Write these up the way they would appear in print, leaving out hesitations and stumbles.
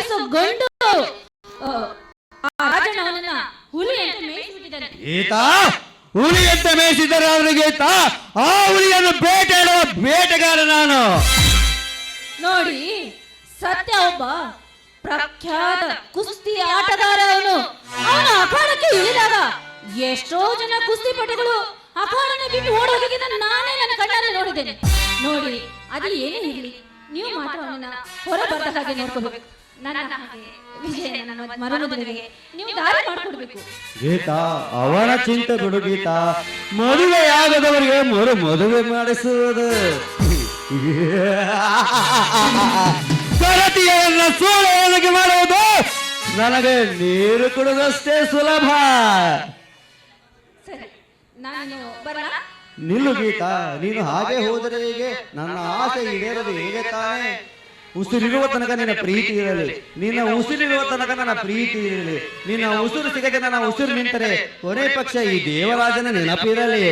ವಯಸ್ಸು ಗಂಡು ರಾಜಣ್ಣವನ್ನ ಹುಲಿ ಅಂತ ಮೇಯಿಸಿಬಿಟ್ಟಿದ್ದಾನೆ. ಗೀತಾ, ಹುಲಿ ಅಂತ ಮೇಯಿಸಿದರೆ ಅವರಿಗೆ ಆ ಹುಲಿಯನ್ನು ಬೇಟೆಯಾಡುವ ಬೇಟೆಗಾರ ನಾನು. ನೋಡಿ, ಸತ್ಯ ಒಬ್ಬ ಪ್ರಖ್ಯಾತ ಕುಸ್ತಿ ಆಟಗಾರ. ಅವನ ಅಖಾಡಕ್ಕೆ ಇಳಿದಾಗ ಎಷ್ಟೋ ಜನ ಕುಸ್ತಿಪಟುಗಳು ಅಖಾಡನೆ ಬಿಟ್ಟು ಓಡೋಗಿದ್ದನ್ನು ನಾನೇ ನನ್ನ ಕಣ್ಣಾರೆ ನೋಡಿದ್ದೇನೆ. ನೋಡಿ, ಅದು ಏನೇ ಇರಲಿ, ನೀವು ಮಾತ್ರ ಅವನನ್ನ ಹೊರ ಬರ್ದ ಹಾಗೆ ನೋಡ್ಕೋಬೇಕು. ನನ್ನ ಹಾಗೆ ವಿಜಯನ ಮರುಮದುವೆಗೆ ನೀವು ದಾರಿ ಮಾಡ್ಕೊಡ್ಬೇಕು. ಗೀತಾ, ಅವನ ಚಿಂತೆ ಬಿಡು ಗೀತಾ. ಮದುವೆಯಾಗದವರಿಗೆ ಮದುವೆ ಮಾಡಿಸುವುದು ಸರತಿಯನ್ನ ಸೋಲೊಳಗೆ ಮಾಡುವುದು ನನಗೆ ನೀರು ಕುಡಿದಷ್ಟೇ ಸುಲಭ. ಸರಿ, ನಾನು ಬರಲ್ಲ. ನಿಲ್ಲು ಗೀತಾ, ನೀನು ಹಾಗೆ ಹೋದರೆ ಹೇಗೆ? ನನ್ನ ಆಸೆ ಈಡೇರದು ಹೇಗೆ ತಾನೆ? ಉಸಿರಿರುವ ತನಕ ನಿನ್ನ ಪ್ರೀತಿ ಇರಲಿ, ನಿನ್ನ ಉಸಿರಿರುವ ತನಕ ನನ್ನ ಪ್ರೀತಿ ಇರಲಿ. ನಿನ್ನ ಉಸಿರು ಸಿಗದೆ ನನ್ನ ಉಸಿರು ನಿಂತರೆ ಕೊನೆ ಪಕ್ಷ ಈ ದೇವರಾಜನ ನೆನಪಿರಲಿ.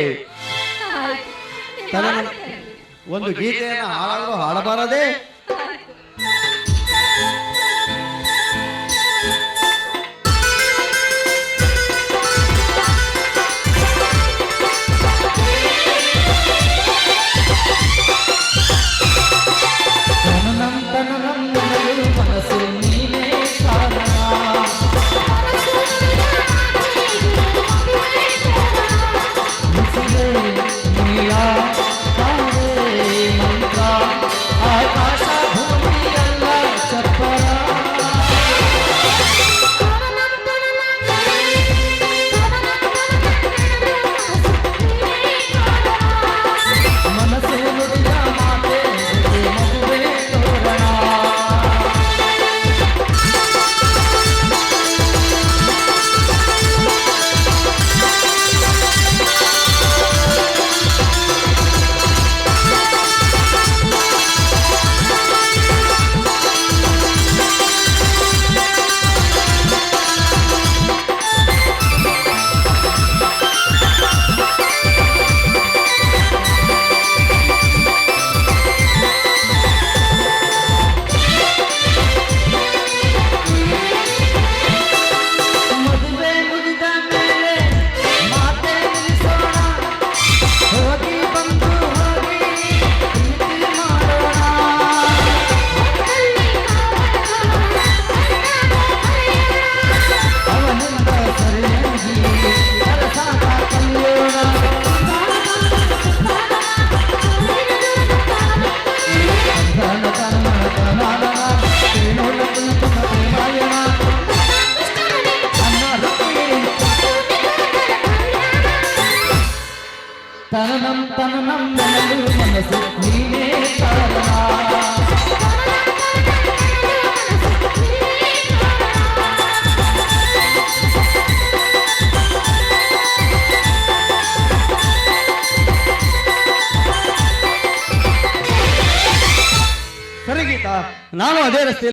ಒಂದು ಗೀತೆಯನ್ನು ಹಾಡಲು ಹಾಡಬಾರದೆ? ಸರಿ ಗೀತಾ, ನಾನು ಅದೇ ರಸ್ತೆ